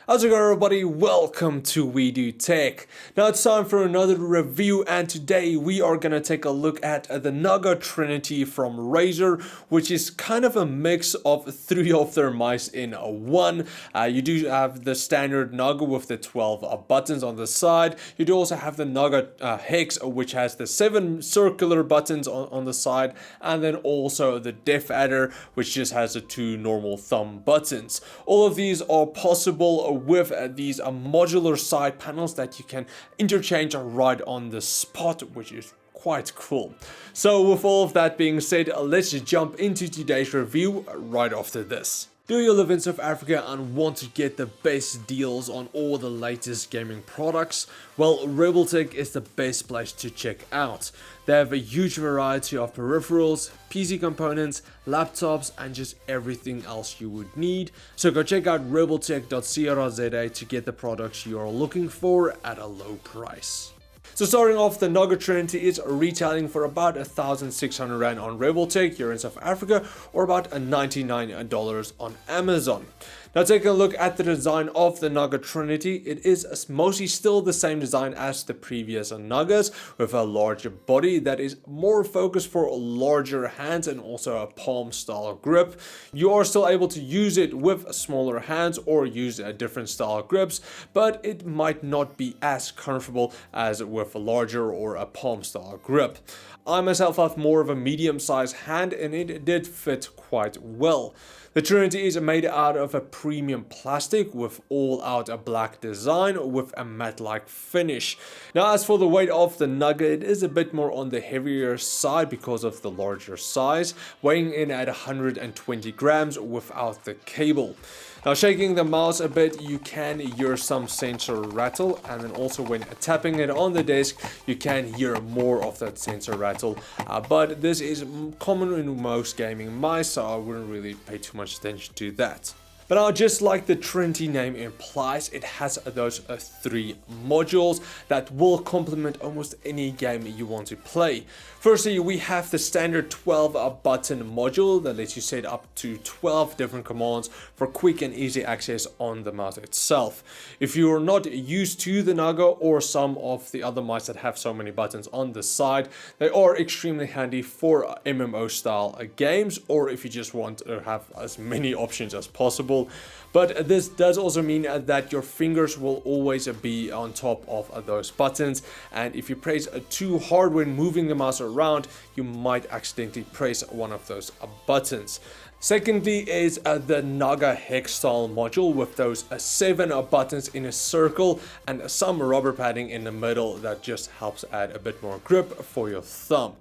How's it going, everybody? Welcome to We Do Tech. Now it's time for another review, and today we are gonna take a look at the Naga Trinity from Razer, which is kind of a mix of three of their mice in one. You do have the standard Naga with the 12 buttons on the side. You do also have the Naga Hex, which has the 7 circular buttons on the side, and then also the Def Adder, which just has the 2 normal thumb buttons. All of these are possible with these modular side panels that you can interchange right on the spot, which is quite cool. So with all of that being said, let's just jump into today's review right after this. Do you live in South Africa and want to get the best deals on all the latest gaming products? Well, RebelTech is the best place to check out. They have a huge variety of peripherals, PC components, laptops, and just everything else you would need. So go check out rebeltech.co.za to get the products you are looking for at a low price. So starting off, the Naga Trinity is retailing for about 1,600 Rand on RebelTech here in South Africa, or about $99 on Amazon. Now taking a look at the design of the Naga Trinity, it is mostly still the same design as the previous Nagas, with a larger body that is more focused for larger hands and also a palm style grip. You are still able to use it with smaller hands or use different style grips, but it might not be as comfortable as with a larger or a palm style grip. I myself have more of a medium sized hand and it did fit quite well. The Trinity is made out of a premium plastic with all-out black design with a matte-like finish. Now as for the weight of the Naga, it is a bit more on the heavier side because of the larger size, weighing in at 120 grams without the cable. Now shaking the mouse a bit, you can hear some sensor rattle, and then also when tapping it on the desk, you can hear more of that sensor rattle. But this is common in most gaming mice, so I wouldn't really pay too much attention to that. But now, just like the Trinity name implies, it has those 3 modules that will complement almost any game you want to play. Firstly, we have the standard 12 button module that lets you set up to 12 different commands for quick and easy access on the mouse itself. If you are not used to the Naga or some of the other mice that have so many buttons on the side, they are extremely handy for MMO style games, or if you just want to have as many options as possible. But this does also mean that your fingers will always be on top of those buttons, and if you press too hard when moving the mouse around, you might accidentally press one of those buttons. Secondly is the Naga Hex style module with those 7 buttons in a circle and some rubber padding in the middle that just helps add a bit more grip for your thumb.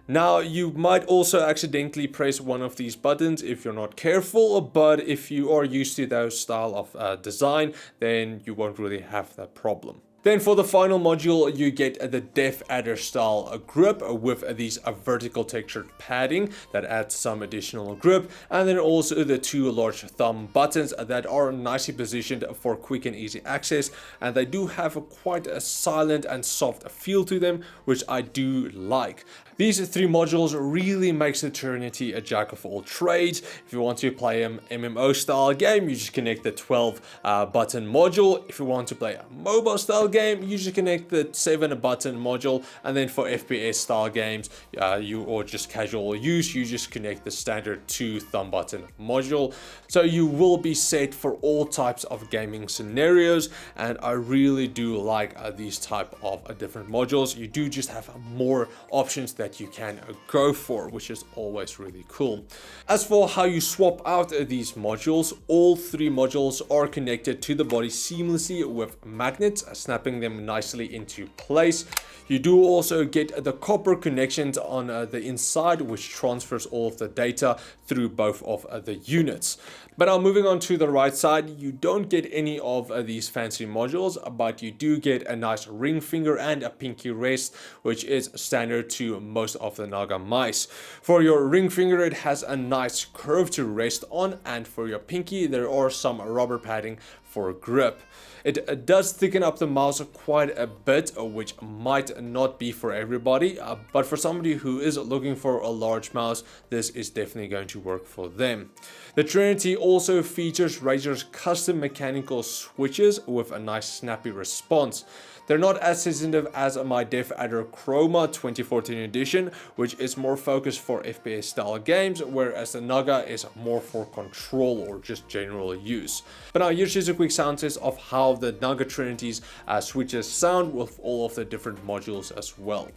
Now, you might also accidentally press one of these buttons if you're not careful, but if you are used to those style of design, then you won't really have that problem. Then for the final module, you get the Def Adder style grip with these vertical textured padding that adds some additional grip, and then also the 2 large thumb buttons that are nicely positioned for quick and easy access, and they do have quite a silent and soft feel to them, which I do like. These 3 modules really makes the Trinity a jack of all trades. If you want to play an MMO style game, you just connect the 12 button module. If you want to play a mobile style game, you just connect the 7 button module, and then for FPS style games, or just casual use, you just connect the standard 2 thumb button module. So you will be set for all types of gaming scenarios, and I really do like these type of different modules. You do just have more options that you can go for, which is always really cool. As for how you swap out these modules, all 3 modules are connected to the body seamlessly with magnets, snapping them nicely into place. You do also get the copper connections on the inside, which transfers all of the data through both of the units. But now moving on to the right side, you don't get any of these fancy modules, but you do get a nice ring finger and a pinky rest, which is standard to most of the Naga mice. For your ring finger, it has a nice curve to rest on, and for your pinky, there are some rubber padding for grip. It does thicken up the mouse quite a bit, which might not be for everybody, but for somebody who is looking for a large mouse, this is definitely going to work for them. The Trinity also features Razer's custom mechanical switches with a nice snappy response. They're not as sensitive as my Def Adder Chroma 2014 edition, which is more focused for FPS style games, whereas the Naga is more for control or just general use. But now here's just a quick sound test of how the Naga Trinity's switches sound with all of the different modules as well.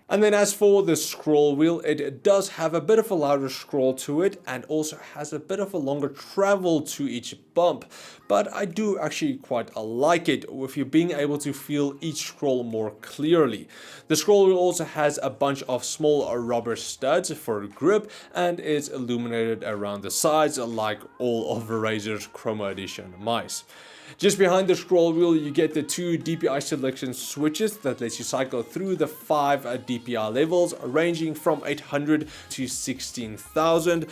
And then as for the scroll wheel, it does have a bit of a louder scroll to it and also has a bit of a longer travel to each bump. But I do actually quite like it with you being able to feel each scroll more clearly. The scroll wheel also has a bunch of small rubber studs for grip and is illuminated around the sides like all of Razer's Chroma Edition mice. Just behind the scroll wheel, you get the 2 DPI selection switches that lets you cycle through the 5 DPI levels, ranging from 800 to 16,000,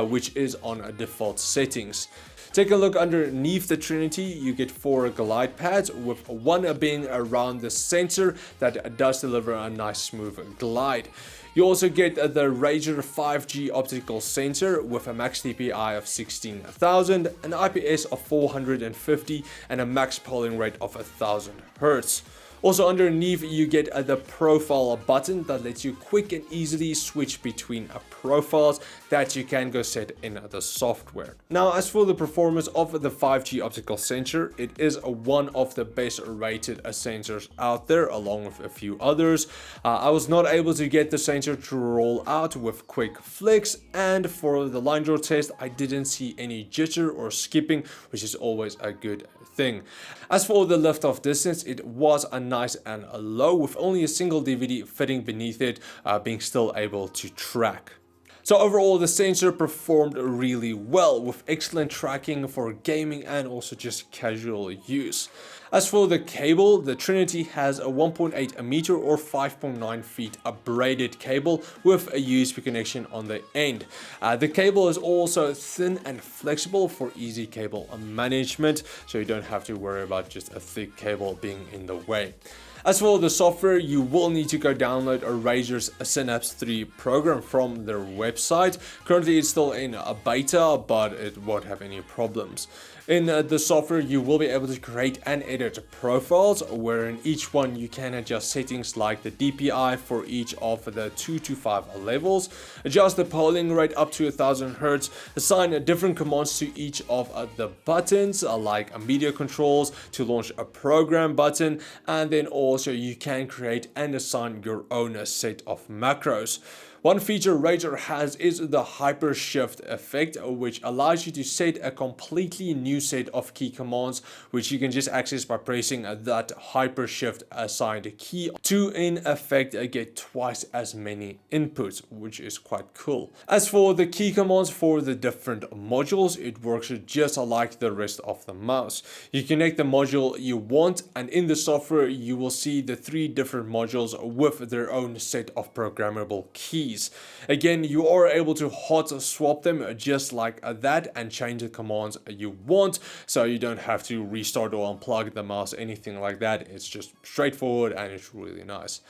which is on default settings. Take a look underneath the Trinity. You get 4 glide pads, with one being around the sensor that does deliver a nice smooth glide. You also get the Razer 5G optical sensor with a max DPI of 16,000, an IPS of 450, and a max polling rate of 1000 Hz. Also underneath you get the profile button that lets you quick and easily switch between profiles that you can go set in the software. Now as for the performance of the 5G optical sensor, it is one of the best rated sensors out there along with a few others. I was not able to get the sensor to roll out with quick flicks, and for the line draw test I didn't see any jitter or skipping, which is always a good thing. As for the lift-off distance, it was a nice and low with only a single DVD fitting beneath it, being still able to track. So overall, the sensor performed really well with excellent tracking for gaming and also just casual use. As for the cable, the Trinity has a 1.8 meter or 5.9 feet braided cable with a USB connection on the end. The cable is also thin and flexible for easy cable management, so you don't have to worry about just a thick cable being in the way. As for the software, you will need to go download a Razer's Synapse 3 program from their website. Currently it's still in a beta, but it won't have any problems. In the software, you will be able to create and edit profiles, where in each one you can adjust settings like the DPI for each of the 2 to 5 levels, adjust the polling rate up to 1000 Hz, assign different commands to each of the buttons like media controls to launch a program button, and then also you can create and assign your own set of macros. One feature Razer has is the Hyper Shift effect, which allows you to set a completely new set of key commands, which you can just access by pressing that Hyper Shift assigned key to in effect get twice as many inputs, which is quite cool. As for the key commands for the different modules, it works just like the rest of the mouse. You connect the module you want, and in the software you will see the 3 different modules with their own set of programmable keys. Again, you are able to hot swap them just like that and change the commands you want, so you don't have to restart or unplug the mouse, anything like that. It's just straightforward and it's really nice.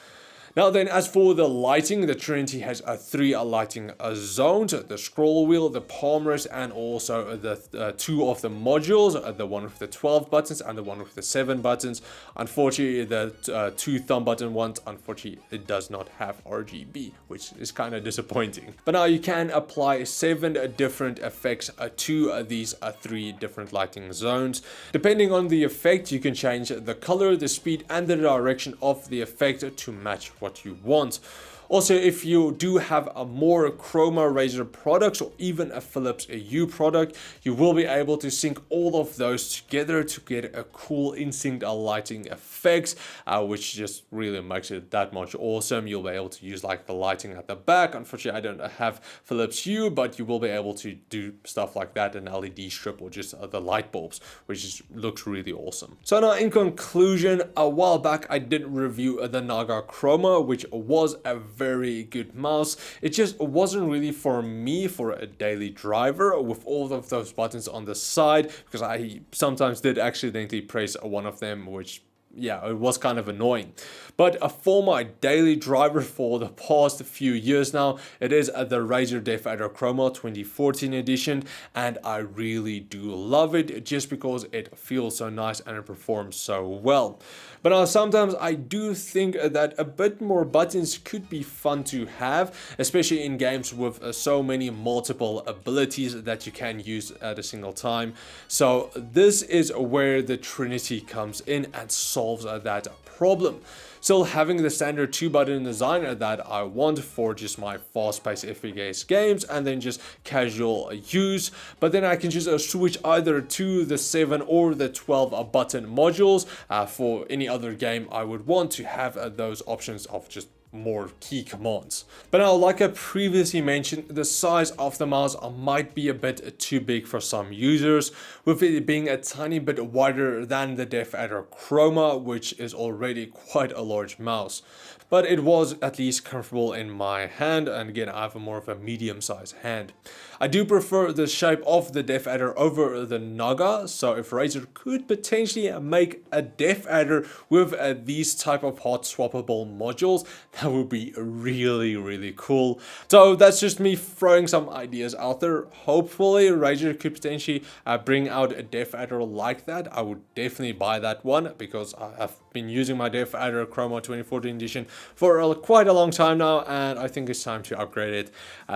Now then, as for the lighting, the Trinity has three lighting zones: the scroll wheel, the palm rest, and also the two of the modules, the one with the 12 buttons and the one with the 7 buttons. Unfortunately, the two thumb button ones, unfortunately, it does not have RGB, which is kind of disappointing. But now you can apply 7 different effects to these 3 different lighting zones. Depending on the effect, you can change the color, the speed, and the direction of the effect to match what you want. Also, if you do have a more Chroma Razer products or even a Philips Hue product, you will be able to sync all of those together to get a cool in-sync lighting effect, which just really makes it that much awesome. You'll be able to use like the lighting at the back. Unfortunately, I don't have Philips Hue, but you will be able to do stuff like that, an LED strip or just the light bulbs, which looks really awesome. So now in conclusion, a while back I did review the Naga Chroma, which was a very good mouse. It just wasn't really for me for a daily driver with all of those buttons on the side, because I sometimes did accidentally press one of them, which yeah, it was kind of annoying. But for my daily driver for the past few years now, it is the Razer DevAdder Chroma 2014 edition, and I really do love it just because it feels so nice and it performs so well. But now sometimes I do think that a bit more buttons could be fun to have, especially in games with so many multiple abilities that you can use at a single time. So this is where the Trinity comes in and solves that problem. Still having the standard 2-button design that I want for just my fast-paced FPS games and then just casual use, but then I can just switch either to the 7 or the 12 button modules for any other game I would want to have those options of just more key commands. But now, like I previously mentioned, the size of the mouse might be a bit too big for some users, with it being a tiny bit wider than the DevAdder Chroma, which is already quite a large mouse. But it was at least comfortable in my hand, and again, I have more of a medium-sized hand. I do prefer the shape of the DevAdder over the Naga, so if Razer could potentially make a DevAdder with these type of hot swappable modules, that would be really, really cool. So that's just me throwing some ideas out there. Hopefully Razer could potentially bring out a DevAdder like that. I would definitely buy that one because I have been using my DevAdder Chroma 2014 edition for quite a long time now, and I think it's time to upgrade it.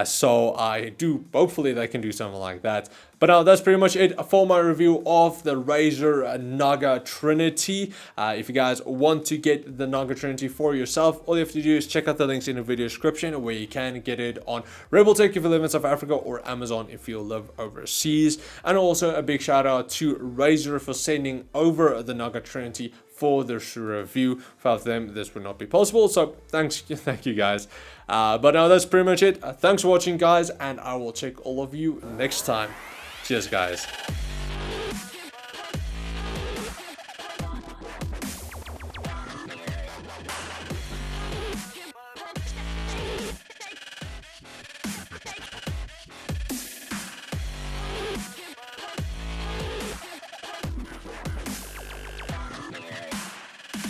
So I do, hopefully they can do something like that. But now that's pretty much it for my review of the Razer Naga Trinity. If you guys want to get the Naga Trinity for yourself, all you have to do is check out the links in the video description where you can get it on RebelTech if you live in South Africa, or Amazon if you live overseas. And also a big shout out to Razer for sending over the Naga Trinity for this review. Without them, this would not be possible. So thank you guys. But now that's pretty much it. Thanks for watching, guys, and I will check all of you next time. Cheers, guys.